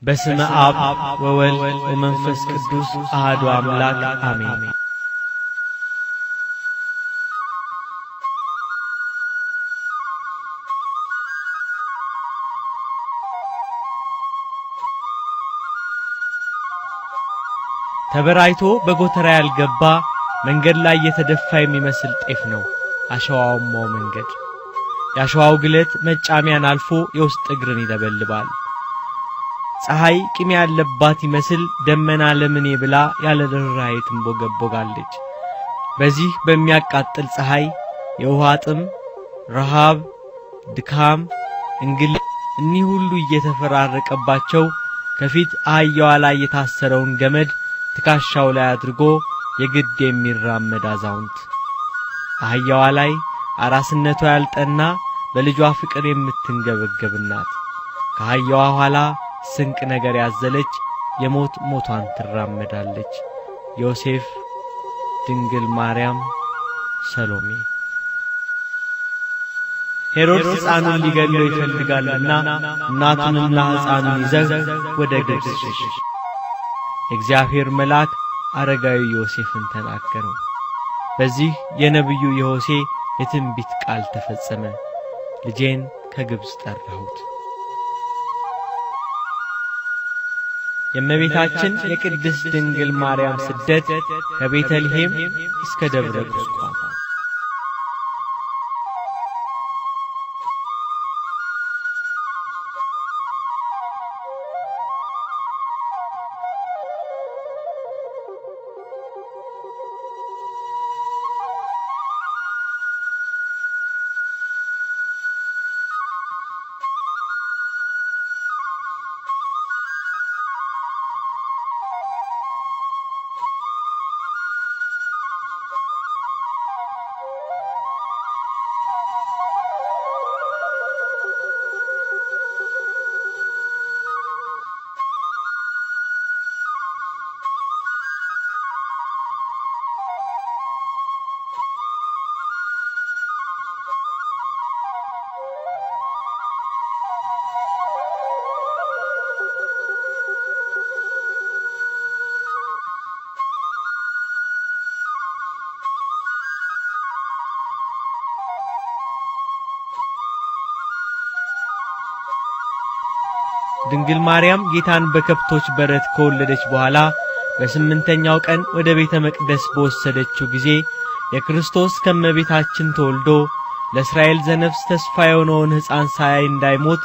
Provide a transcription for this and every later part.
በስመ አብ ወወልድ ወመንፈስ ቅዱስ አሐዱ አምላክ አሜን። ተበራይቶ በጎተራ ያልገባ መንገድ ላይ የተደፋ የሚመስል ጤፍ ነው አሸዋውማው መንገድ። ያሸዋው ግለት መጫሚያን አልፎ የውስጥ እግርን ይደበልባል። ፀሐይ ቂም ያለባት ይመስል ደመና ለምኔ ብላ ያለ ርኅራኄ ትንቦገቦጋለች። በዚህ በሚያቃጥል ፀሐይ የውሃ ጥም፣ ረሃብ፣ ድካም፣ እንግልት እኒህ ሁሉ እየተፈራረቀባቸው ከፊት አህያዋ ላይ የታሰረውን ገመድ ትከሻው ላይ አድርጎ የግድ የሚራመድ አዛውንት፣ አህያዋ ላይ አራስነቷ ያልጠና በልጇ ፍቅር የምትንገበገብ እናት፣ ከአህያዋ ኋላ ስንቅ ነገር ያዘለች የሞት ሞቷን ትራመዳለች። ዮሴፍ፣ ድንግል ማርያም፣ ሰሎሜ። ሄሮድስ ሕፃኑን ሊገድለው ይፈልጋልና እናቱንና ሕፃኑን ይዘው ወደ ግብጽ ሸሸ። የእግዚአብሔር መልአክ አረጋዊ ዮሴፍን ተናገረው። በዚህ የነቢዩ የሆሴ የትንቢት ቃል ተፈጸመ። ልጄን ከግብጽ ጠራሁት። የእመቤታችን የቅድስት ድንግል ማርያም ስደት ከቤተልሔም እስከ ደብረ ቁስቋም። ድንግል ማርያም ጌታን በከብቶች በረት ከወለደች በኋላ በስምንተኛው ቀን ወደ ቤተ መቅደስ በወሰደችው ጊዜ የክርስቶስ ከመቤታችን ተወልዶ ለእስራኤል ዘነፍስ ተስፋ የሆነውን ሕፃን ሳያይ እንዳይሞት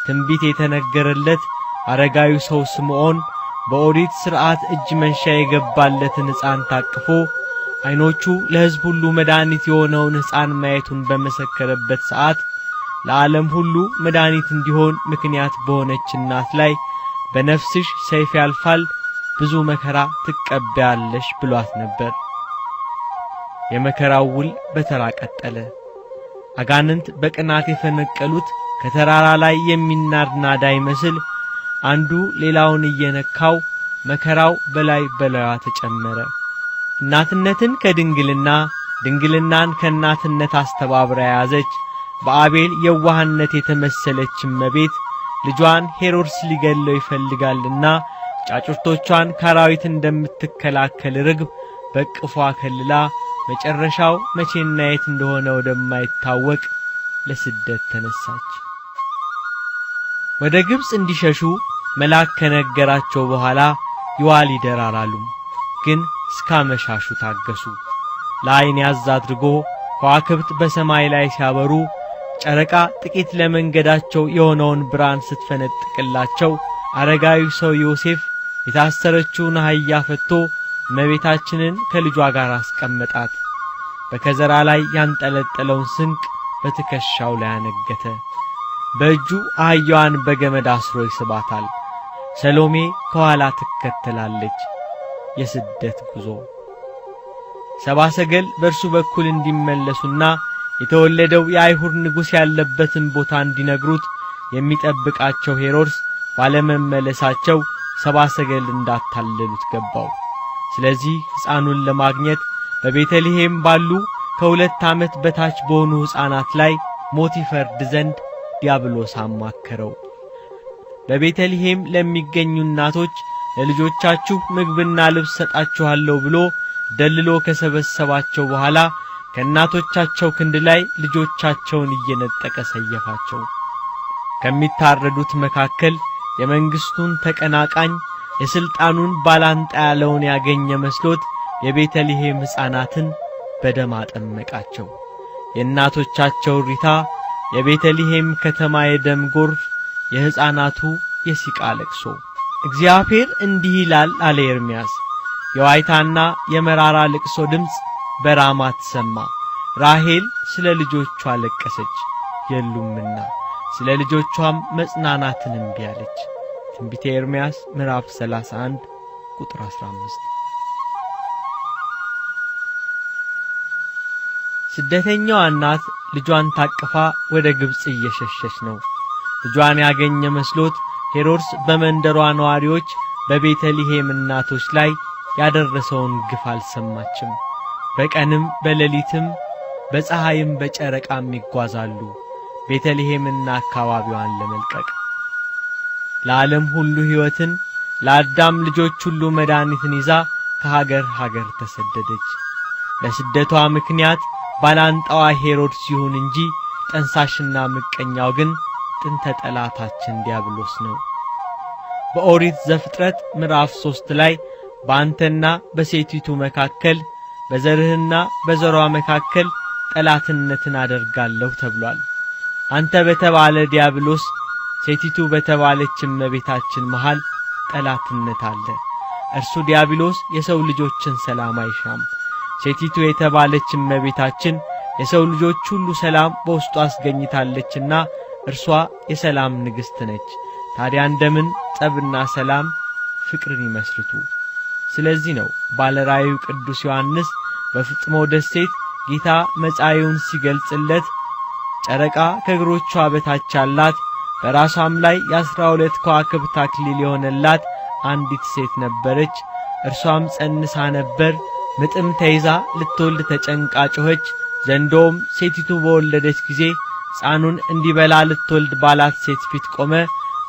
ትንቢት የተነገረለት አረጋዊ ሰው ስምዖን በኦሪት ሥርዓት እጅ መንሻ የገባለትን ሕፃን ታቅፎ ዓይኖቹ ለሕዝብ ሁሉ መድኃኒት የሆነውን ሕፃን ማየቱን በመሰከረበት ሰዓት ለዓለም ሁሉ መድኃኒት እንዲሆን ምክንያት በሆነች እናት ላይ በነፍስሽ ሰይፍ ያልፋል፣ ብዙ መከራ ትቀበያለሽ ብሏት ነበር። የመከራው ውል በተራ ቀጠለ። አጋንንት በቅናት የፈነቀሉት ከተራራ ላይ የሚናድ ናዳ ይመስል አንዱ ሌላውን እየነካው መከራው በላይ በላይዋ ተጨመረ። እናትነትን ከድንግልና ድንግልናን ከእናትነት አስተባብራ ያዘች በአቤል የዋህነት የተመሰለች እመቤት ልጇን ሄሮድስ ሊገድለው ይፈልጋልና ጫጩቶቿን ካራዊት እንደምትከላከል ርግብ በቅፏ ከልላ መጨረሻው መቼና የት እንደሆነ ወደማይታወቅ ለስደት ተነሳች። ወደ ግብጽ እንዲሸሹ መልአክ ከነገራቸው በኋላ ይዋል ይደራራሉ። ግን እስካመሻሹ ታገሱ። ለዓይን ያዝ አድርጎ ከዋክብት በሰማይ ላይ ሲያበሩ ጨረቃ ጥቂት ለመንገዳቸው የሆነውን ብርሃን ስትፈነጥቅላቸው አረጋዊ ሰው ዮሴፍ የታሰረችውን አህያ ፈቶ እመቤታችንን ከልጇ ጋር አስቀመጣት። በከዘራ ላይ ያንጠለጠለውን ስንቅ በትከሻው ላይ አነገተ። በእጁ አህያዋን በገመድ አስሮ ይስባታል። ሰሎሜ ከኋላ ትከተላለች። የስደት ጉዞ። ሰብአ ሰገል በእርሱ በኩል እንዲመለሱና የተወለደው የአይሁድ ንጉሥ ያለበትን ቦታ እንዲነግሩት የሚጠብቃቸው ሄሮድስ ባለመመለሳቸው ሰብአ ሰገል እንዳታለሉት ገባው። ስለዚህ ሕፃኑን ለማግኘት በቤተልሔም ባሉ ከ2 ዓመት በታች በሆኑ ሕፃናት ላይ ሞት ይፈርድ ዘንድ ዲያብሎስ አማከረው። በቤተልሔም ለሚገኙ እናቶች ለልጆቻችሁ ምግብና ልብስ ሰጣችኋለሁ ብሎ ደልሎ ከሰበሰባቸው በኋላ ከእናቶቻቸው ክንድ ላይ ልጆቻቸውን እየነጠቀ ሰየፋቸው። ከሚታረዱት መካከል የመንግስቱን ተቀናቃኝ የስልጣኑን ባላንጣ ያለውን ያገኘ መስሎት የቤተልሔም ሕፃናትን በደም አጠመቃቸው። የእናቶቻቸው ሪታ፣ የቤተልሔም ከተማ የደም ጎርፍ፣ የሕፃናቱ የሲቃ ለቅሶ። እግዚአብሔር እንዲህ ይላል አለ ኤርምያስ፣ የዋይታና የመራራ ልቅሶ ድምፅ በራማ ተሰማ። ራሔል ስለ ልጆቿ ለቀሰች የሉምና፣ ስለ ልጆቿም መጽናናትን እምቢ አለች። ትንቢተ ኤርምያስ ምዕራፍ 31 ቁጥር 15። ስደተኛዋ እናት ልጇን ታቅፋ ወደ ግብጽ እየሸሸች ነው። ልጇን ያገኘ መስሎት ሄሮድስ በመንደሯ ነዋሪዎች በቤተልሔም እናቶች ላይ ያደረሰውን ግፍ አልሰማችም። በቀንም በሌሊትም በፀሐይም በጨረቃም ይጓዛሉ ቤተልሔምና አካባቢዋን ለመልቀቅ። ለዓለም ሁሉ ሕይወትን ለአዳም ልጆች ሁሉ መድኃኒትን ይዛ ከሀገር ሀገር ተሰደደች። ለስደቷ ምክንያት ባላንጣዋ ሄሮድስ ይሁን እንጂ ጠንሳሽና ምቀኛው ግን ጥንተ ጠላታችን ዲያብሎስ ነው። በኦሪት ዘፍጥረት ምዕራፍ 3 ላይ በአንተና በሴቲቱ መካከል በዘርህና በዘሯ መካከል ጠላትነትን አደርጋለሁ ተብሏል። አንተ በተባለ ዲያብሎስ፣ ሴቲቱ በተባለች እመቤታችን መሃል ጠላትነት አለ። እርሱ ዲያብሎስ የሰው ልጆችን ሰላም አይሻም። ሴቲቱ የተባለች እመቤታችን የሰው ልጆች ሁሉ ሰላም በውስጧ አስገኝታለችና እርሷ የሰላም ንግሥት ነች። ታዲያ እንደምን ጸብና ሰላም ፍቅርን ይመስርቱ? ስለዚህ ነው ባለራእዩ ቅዱስ ዮሐንስ በፍጥሞ ደሴት ጌታ መጻኢውን ሲገልጽለት ጨረቃ ከእግሮቿ በታች አላት፣ በራሷም ላይ የ12 ከዋክብት አክሊል የሆነላት አንዲት ሴት ነበረች። እርሷም ጸንሳ ነበር፣ ምጥም ተይዛ ልትወልድ ተጨንቃ ጮኸች። ዘንዶም ሴቲቱ በወለደች ጊዜ ሕፃኑን እንዲበላ ልትወልድ ባላት ሴት ፊት ቆመ።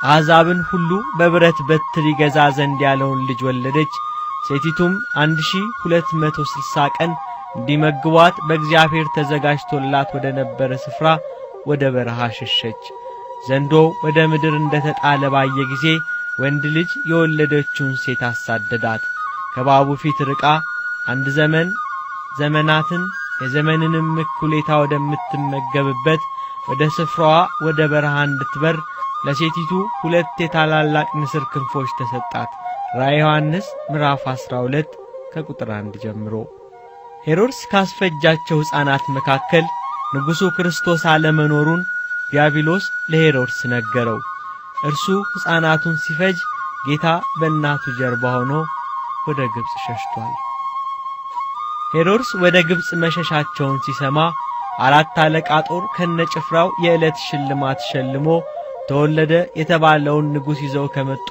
አሕዛብን ሁሉ በብረት በትር ይገዛ ዘንድ ያለውን ልጅ ወለደች። ሴቲቱም 1260 ቀን እንዲመግቧት በእግዚአብሔር ተዘጋጅቶላት ወደ ነበረ ስፍራ ወደ በረሃ ሸሸች። ዘንዶ ወደ ምድር እንደተጣለ ባየ ጊዜ ወንድ ልጅ የወለደችውን ሴት አሳደዳት። ከባቡ ፊት ርቃ አንድ ዘመናትን የዘመንንም እኩሌታ ወደምትመገብበት ወደ ስፍራዋ ወደ በረሃ እንድትበር ለሴቲቱ 2 የታላላቅ ንስር ክንፎች ተሰጣት። ራእየ ዮሐንስ ምዕራፍ 12 ከቁጥር 1 ጀምሮ። ሄሮድስ ካስፈጃቸው ሕፃናት መካከል ንጉሡ ክርስቶስ አለመኖሩን ዲያብሎስ ለሄሮድስ ነገረው። እርሱ ሕፃናቱን ሲፈጅ ጌታ በእናቱ ጀርባ ሆኖ ወደ ግብጽ ሸሽቷል። ሄሮድስ ወደ ግብጽ መሸሻቸውን ሲሰማ 4 አለቃ ጦር ከነጭፍራው የዕለት ሽልማት ሸልሞ ተወለደ የተባለውን ንጉሥ ይዘው ከመጡ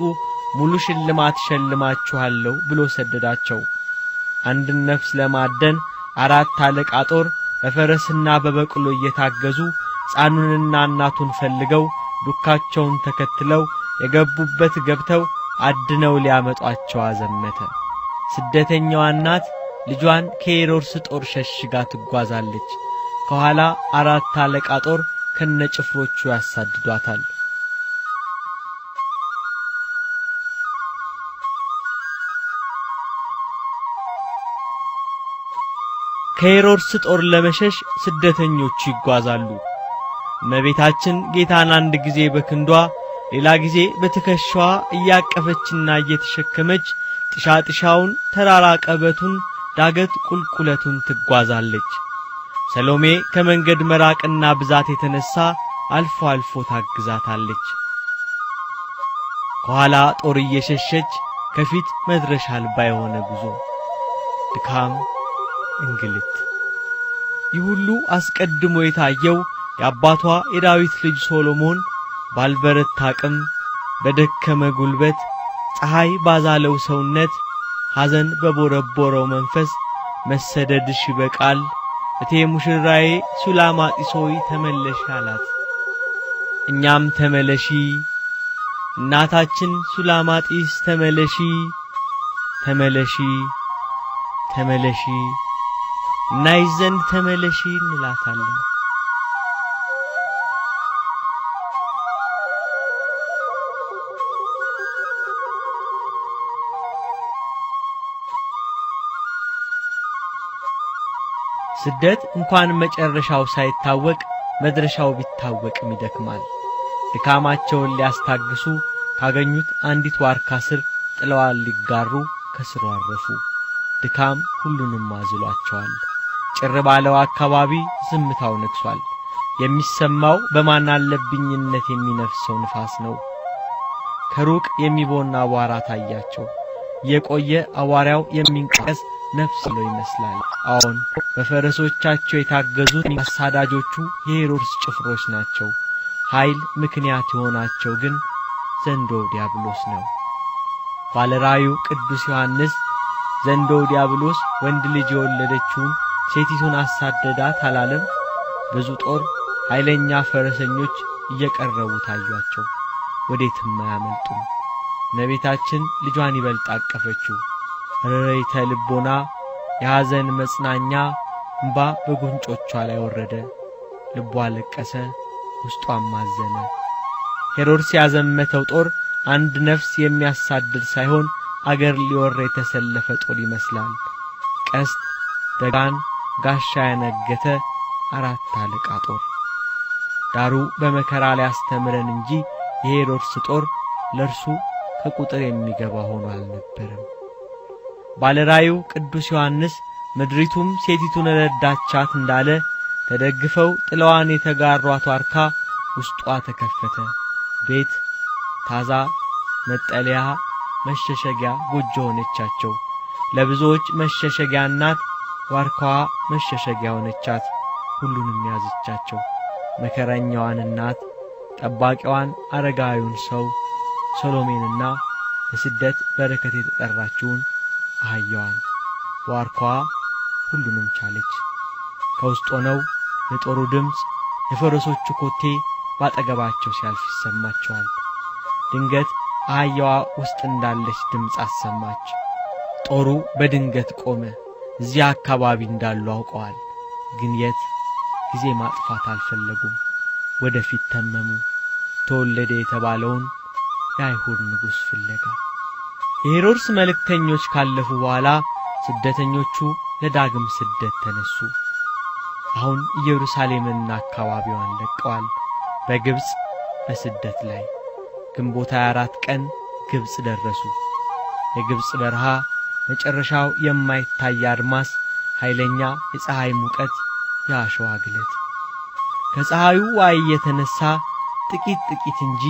ሙሉ ሽልማት ሸልማችኋለሁ ብሎ ሰደዳቸው። አንድ ነፍስ ለማደን 4 አለቃ ጦር በፈረስና በበቅሎ እየታገዙ ሕፃኑንና እናቱን ፈልገው ዱካቸውን ተከትለው የገቡበት ገብተው አድነው ሊያመጧቸው አዘመተ። ስደተኛዋ እናት ልጇን ከሄሮድስ ጦር ሸሽጋ ትጓዛለች። ከኋላ 4 አለቃ ጦር ከነጭፍሮቹ ያሳድዷታል። ከሄሮድስ ጦር ለመሸሽ ስደተኞቹ ይጓዛሉ። እመቤታችን ጌታን አንድ ጊዜ በክንዷ ሌላ ጊዜ በትከሻዋ እያቀፈችና እየተሸከመች ጥሻጥሻውን ተራራ ቀበቱን ዳገት ቁልቁለቱን ትጓዛለች። ሰሎሜ ከመንገድ መራቅና ብዛት የተነሳ አልፎ አልፎ ታግዛታለች። ከኋላ ጦር እየሸሸች ከፊት መድረሻ አልባ የሆነ ጉዞ፣ ድካም፣ እንግልት። ይህ ሁሉ አስቀድሞ የታየው የአባቷ የዳዊት ልጅ ሶሎሞን ባልበረታ አቅም በደከመ ጉልበት ፀሐይ ባዛለው ሰውነት ሐዘን በቦረቦረው መንፈስ መሰደድሽ ይበቃል እቴ ሙሽራዬ ሱላማጢስ ሆይ ተመለሺ አላት። እኛም ተመለሺ እናታችን ሱላማጢስ ተመለሺ ተመለሺ ተመለሺ እናይሽ ዘንድ ተመለሺ እንላታለን። ስደት እንኳን መጨረሻው ሳይታወቅ መድረሻው ቢታወቅም ይደክማል። ድካማቸውን ሊያስታግሱ ካገኙት አንዲት ዋርካ ስር ጥለዋል ሊጋሩ ከስሩ አረፉ። ድካም ሁሉንም አዝሏቸዋል። ጭር ባለው አካባቢ ዝምታው ነግሷል። የሚሰማው በማን አለብኝነት የሚነፍሰው ንፋስ ነው። ከሩቅ የሚቦና አቧራ ታያቸው። የቆየ አቧራው የሚንቀስ ነፍስ ነው ይመስላል። አሁን በፈረሶቻቸው የታገዙት አሳዳጆቹ የሄሮድስ ጭፍሮች ናቸው። ኃይል ምክንያት የሆናቸው ግን ዘንዶ ዲያብሎስ ነው። ባለራእዩ ቅዱስ ዮሐንስ ዘንዶ ዲያብሎስ ወንድ ልጅ የወለደችውን ሴቲቱን አሳደዳት አላለም? ብዙ ጦር ኃይለኛ ፈረሰኞች እየቀረቡ ታዩአቸው። ወዴትም አያመልጡም። እመቤታችን ልጇን ይበልጥ አቀፈችው። ረረይተ ልቦና የሐዘን መጽናኛ እንባ በጉንጮቿ ላይ ወረደ። ልቧ ለቀሰ፣ ውስጧም አዘነ። ሄሮድስ ያዘመተው ጦር አንድ ነፍስ የሚያሳድድ ሳይሆን አገር ሊወር የተሰለፈ ጦር ይመስላል። ቀስት፣ ደጋን፣ ጋሻ ያነገተ 4 አለቃ ጦር። ዳሩ በመከራ ላይ ያስተምረን እንጂ የሄሮድስ ጦር ለርሱ ከቁጥር የሚገባ ሆኖ አልነበረም። ባለራእዩ ቅዱስ ዮሐንስ ምድሪቱም ሴቲቱን ረዳቻት እንዳለ ተደግፈው ጥለዋን የተጋሯት ዋርካ ውስጧ ተከፈተ። ቤት፣ ታዛ፣ መጠለያ፣ መሸሸጊያ ጎጆ ሆነቻቸው። ለብዙዎች መሸሸጊያ ናት። ዋርካዋ መሸሸጊያ ሆነቻት። ሁሉንም ያዘቻቸው። መከረኛዋን እናት፣ ጠባቂዋን አረጋዊውን ሰው ሰሎሜንና ለስደት በረከት የተጠራችውን አህያዋን። ዋርካዋ ሁሉንም ቻለች። ከውስጥ ሆነው የጦሩ ድምፅ፣ የፈረሶቹ ኮቴ ባጠገባቸው ሲያልፍ ይሰማቸዋል። ድንገት አህያዋ ውስጥ እንዳለች ድምፅ አሰማች። ጦሩ በድንገት ቆመ። እዚያ አካባቢ እንዳሉ አውቀዋል። ግን የት? ጊዜ ማጥፋት አልፈለጉም። ወደፊት ተመሙ። ተወለደ የተባለውን የአይሁድ ንጉሥ ፍለጋ። የሄሮድስ መልእክተኞች ካለፉ በኋላ ስደተኞቹ ለዳግም ስደት ተነሱ። አሁን ኢየሩሳሌምንና አካባቢዋን ለቀዋል። በግብጽ በስደት ላይ ግንቦት 24 ቀን ግብጽ ደረሱ። የግብጽ በረሃ መጨረሻው የማይታይ አድማስ፣ ኃይለኛ የፀሐይ ሙቀት፣ የአሸዋ ግለት። ከፀሐዩ ዋይ የተነሳ ጥቂት እንጂ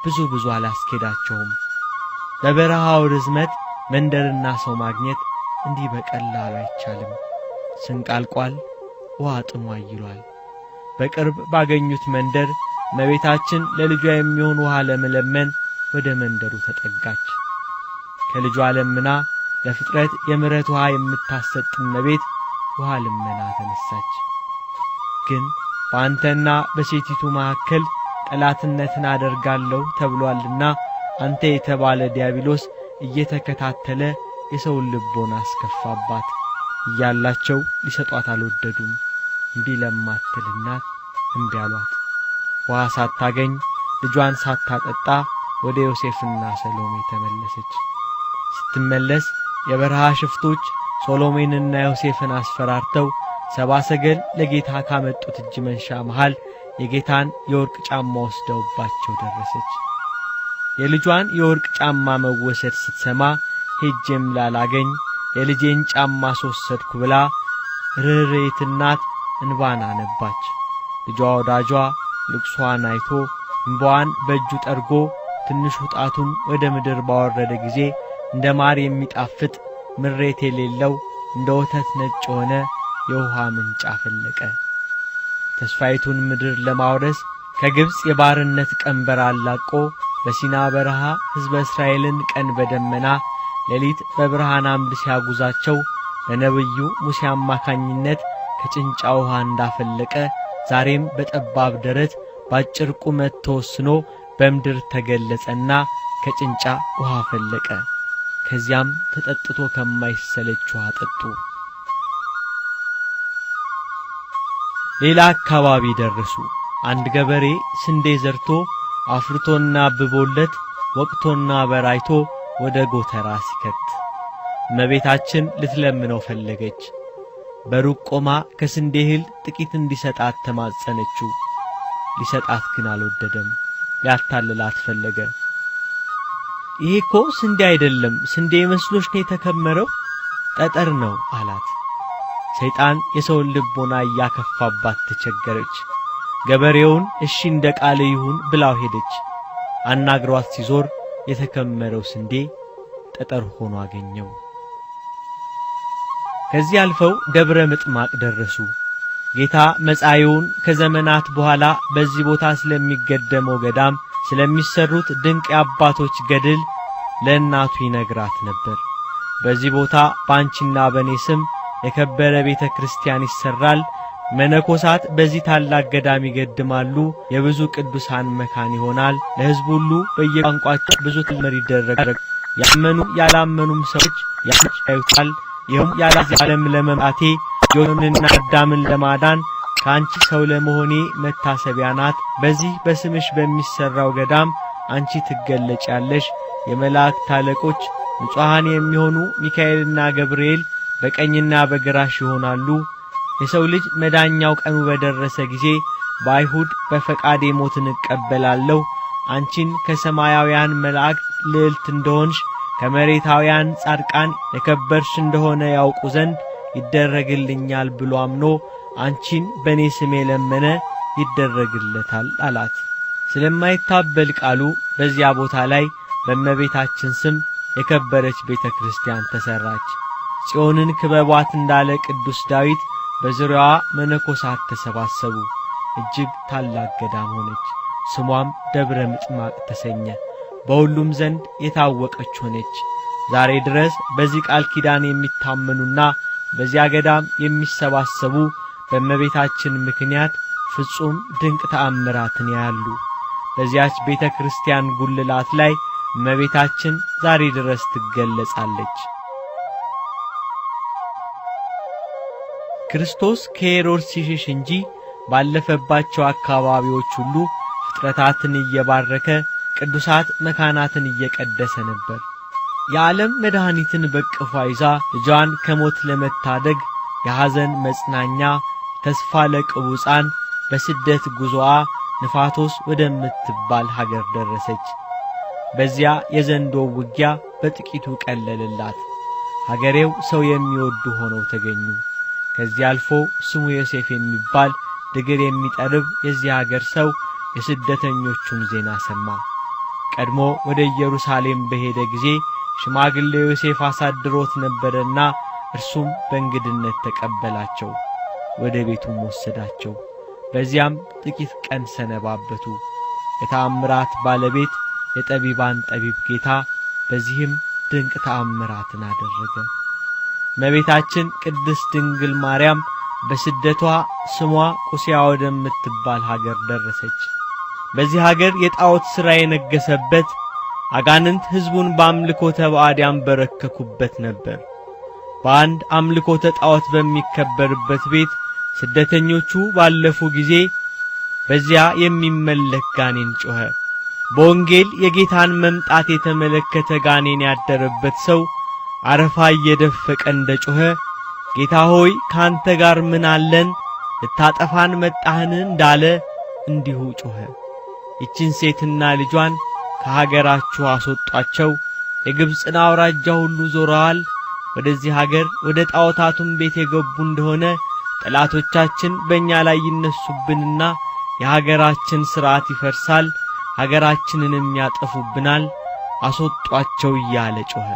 ብዙ አላስኬዳቸውም። በበረሃው ርዝመት መንደርና ሰው ማግኘት እንዲህ በቀላሉ አይቻልም። ስንቅ አልቋል፣ ውሃ ጥሟ ይሏል። በቅርብ ባገኙት መንደር እመቤታችን ለልጇ የሚሆን ውሃ ለመለመን ወደ መንደሩ ተጠጋች። ከልጇ ለምና ለፍጥረት የምሕረት ውሃ የምታሰጥ እመቤት ውሃ ልመና ተነሳች። ግን በአንተና በሴቲቱ መካከል ጠላትነትን አደርጋለሁ ተብሏልና አንተ የተባለ ዲያብሎስ እየተከታተለ የሰውን ልቦና አስከፋባት እያላቸው ሊሰጧት አልወደዱም። እምቢ ለማትል እናት እምቢ አሏት። ውሃ ሳታገኝ ልጇን ሳታጠጣ ወደ ዮሴፍና ሰሎሜ ተመለሰች። ስትመለስ የበረሃ ሽፍቶች ሰሎሜንና ዮሴፍን አስፈራርተው 70 ሰገል ለጌታ ካመጡት እጅ መንሻ መሃል የጌታን የወርቅ ጫማ ወስደውባቸው ደረሰች። የልጇን የወርቅ ጫማ መወሰድ ስትሰማ ሄጄም ላላገኝ የልጄን ጫማ ወሰድኩ ብላ ርኅርኅት እናት እንባን አነባች። ልጇ ወዳጇ ልቅሷን አይቶ እንባዋን በእጁ ጠርጎ ትንሹ ጣቱን ወደ ምድር ባወረደ ጊዜ እንደ ማር የሚጣፍጥ ምሬት የሌለው እንደ ወተት ነጭ ሆነ የውሃ ምንጭ አፈለቀ። ተስፋይቱን ምድር ለማውረስ ከግብጽ የባርነት ቀንበር አላቆ በሲና በረሃ ሕዝበ እስራኤልን ቀን በደመና ሌሊት በብርሃን አምድ ሲያጉዛቸው በነብዩ ሙሴ አማካኝነት ከጭንጫ ውሃ እንዳፈለቀ ዛሬም በጠባብ ደረት ባጭር ቁመት ተወስኖ በምድር ተገለጸና ከጭንጫ ውሃ ፈለቀ። ከዚያም ተጠጥቶ ከማይሰለች ውሃ ጠጡ። ሌላ አካባቢ ደረሱ። አንድ ገበሬ ስንዴ ዘርቶ አፍርቶና አብቦለት ወቅቶና በራይቶ ወደ ጎተራ ሲከት እመቤታችን ልትለምነው ፈለገች። በሩቅ ቆማ ከስንዴ እህል ጥቂት እንዲሰጣት ተማጸነችው። ሊሰጣት ግን አልወደደም። ሊያታልላት ፈለገ። ይሄ እኮ ስንዴ አይደለም፣ ስንዴ መስሎሽ ነው የተከመረው፣ ጠጠር ነው አላት። ሰይጣን የሰውን ልቦና ያከፋባት ተቸገረች። ገበሬውን እሺ እንደ ቃል ይሁን ብላው ሄደች። አናግሯት ሲዞር የተከመረው ስንዴ ጠጠር ሆኖ አገኘው። ከዚህ አልፈው ደብረ ምጥማቅ ደረሱ። ጌታ መጻኢውን ከዘመናት በኋላ በዚህ ቦታ ስለሚገደመው ገዳም ስለሚሰሩት ድንቅ የአባቶች ገድል ለእናቱ ይነግራት ነበር። በዚህ ቦታ ባንቺና በኔ ስም የከበረ ቤተ ክርስቲያን ይሰራል፣ መነኮሳት በዚህ ታላቅ ገዳም ይገድማሉ፣ የብዙ ቅዱሳን መካን ይሆናል፣ ለሕዝብ ሁሉ በየቋንቋቸው ብዙ ትምህርት ይደረጋል፣ ያመኑ ያላመኑም ሰዎች ያዩታል። ይህም ያላዚ ዓለም ለመምጣቴ ዮንንና አዳምን ለማዳን ከአንቺ ሰው ለመሆኔ መታሰቢያ ናት። በዚህ በስምሽ በሚሰራው ገዳም አንቺ ትገለጫለሽ። የመላእክት አለቆች ንጹሐን የሚሆኑ ሚካኤልና ገብርኤል በቀኝና በግራሽ ይሆናሉ። የሰው ልጅ መዳኛው ቀኑ በደረሰ ጊዜ በአይሁድ በፈቃዴ ሞትን እቀበላለሁ። አንቺን ከሰማያውያን መላእክት ልዕልት እንደሆንሽ ከመሬታውያን ጻድቃን የከበርሽ እንደሆነ ያውቁ ዘንድ ይደረግልኛል ብሎ አምኖ አንቺን በኔ ስም የለመነ ይደረግለታል አላት። ስለማይታበል ቃሉ በዚያ ቦታ ላይ በእመቤታችን ስም የከበረች ቤተ ክርስቲያን ተሰራች። ጽዮንን ክበቧት እንዳለ ቅዱስ ዳዊት በዙሪያዋ መነኮሳት ተሰባሰቡ። እጅግ ታላቅ ገዳም ሆነች። ስሟም ደብረ ምጥማቅ ተሰኘ። በሁሉም ዘንድ የታወቀች ሆነች። ዛሬ ድረስ በዚህ ቃል ኪዳን የሚታመኑና በዚያ ገዳም የሚሰባሰቡ በእመቤታችን ምክንያት ፍጹም ድንቅ ተአምራትን ያያሉ። በዚያች ቤተ ክርስቲያን ጉልላት ላይ እመቤታችን ዛሬ ድረስ ትገለጻለች። ክርስቶስ ከሄሮድስ ሲሸሽ እንጂ ባለፈባቸው አካባቢዎች ሁሉ ፍጥረታትን እየባረከ ቅዱሳት መካናትን እየቀደሰ ነበር። የዓለም መድኃኒትን በቅፏ ይዛ ልጇን ከሞት ለመታደግ የሐዘን መጽናኛ ተስፋ ለቅቡፃን በስደት ጉዞዋ ንፋቶስ ወደምትባል ሀገር ደረሰች። በዚያ የዘንዶ ውጊያ በጥቂቱ ቀለለላት። ሀገሬው ሰው የሚወዱ ሆነው ተገኙ። ከዚህ አልፎ ስሙ ዮሴፍ የሚባል ድግር የሚጠርብ የዚህ ሀገር ሰው የስደተኞቹን ዜና ሰማ። ቀድሞ ወደ ኢየሩሳሌም በሄደ ጊዜ ሽማግሌው ዮሴፍ አሳድሮት ነበርና እርሱም በእንግድነት ተቀበላቸው፣ ወደ ቤቱም ወሰዳቸው። በዚያም ጥቂት ቀን ሰነባበቱ። የተአምራት ባለቤት የጠቢባን ጠቢብ ጌታ በዚህም ድንቅ ተአምራትን አደረገ። እመቤታችን ቅድስት ድንግል ማርያም በስደቷ ስሟ ቁስያ ወደምትባል ሀገር ደረሰች። በዚህ ሀገር የጣዖት ሥራ የነገሰበት አጋንንት ሕዝቡን በአምልኮተ ባዕድ ያንበረከኩበት ነበር። በአንድ አምልኮተ ጣዖት በሚከበርበት ቤት ስደተኞቹ ባለፉ ጊዜ በዚያ የሚመለክ ጋኔን ጮኸ። በወንጌል የጌታን መምጣት የተመለከተ ጋኔን ያደረበት ሰው አረፋ እየደፈቀ እንደጮኸ ጌታ ሆይ ካንተ ጋር ምን አለን ልታጠፋን መጣህን እንዳለ እንዲሁ ጮኸ። ይችን ሴትና ልጇን ከሀገራችሁ አስወጧቸው፣ የግብፅን አውራጃ ሁሉ ዞረዋል። ወደዚህ ሀገር ወደ ጣዖታቱም ቤት የገቡ እንደሆነ ጠላቶቻችን በእኛ ላይ ይነሱብንና የሀገራችን ሥርዓት ይፈርሳል፣ ሀገራችንንም ያጠፉብናል፣ አስወጧቸው እያለ ጮኸ።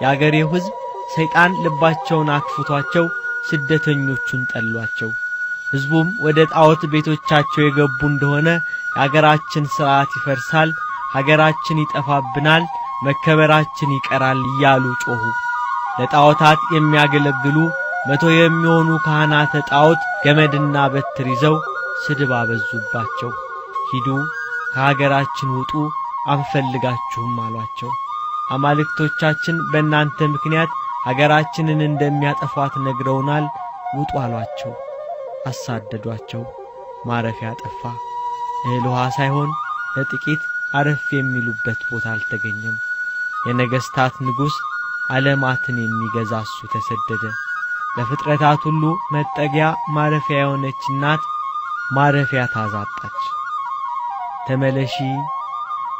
የአገሬው ሕዝብ ሰይጣን ልባቸውን አክፍቷቸው ስደተኞቹን ጠሏቸው። ሕዝቡም ወደ ጣዖት ቤቶቻቸው የገቡ እንደሆነ የሀገራችን ሥርዓት ይፈርሳል፣ ሀገራችን ይጠፋብናል፣ መከበራችን ይቀራል እያሉ ጮኹ። ለጣዖታት የሚያገለግሉ 100 የሚሆኑ ካህናተ ጣዖት ገመድና በትር ይዘው ስድብ አበዙባቸው። ሂዱ ከሀገራችን ውጡ አንፈልጋችሁም አሏቸው። አማልክቶቻችን በእናንተ ምክንያት ሀገራችንን እንደሚያጠፏት ነግረውናል፣ ውጡ አሏቸው። አሳደዷቸው። ማረፊያ ጠፋ። እህል ውሃ ሳይሆን ለጥቂት አረፍ የሚሉበት ቦታ አልተገኘም። የነገሥታት ንጉሥ ዓለማትን የሚገዛ እሱ ተሰደደ። ለፍጥረታት ሁሉ መጠጊያ ማረፊያ የሆነች እናት ማረፊያ ታዛጣች። ተመለሺ፣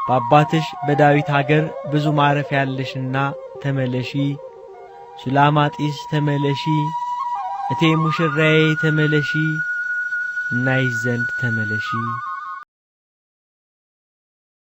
በአባትሽ በዳዊት ሀገር ብዙ ማረፊያ ያለሽና ተመለሺ፣ ሱላማጢስ ተመለሺ፣ እቴ ሙሽራዬ ተመለሺ፣ እናይሽ ዘንድ ተመለሺ።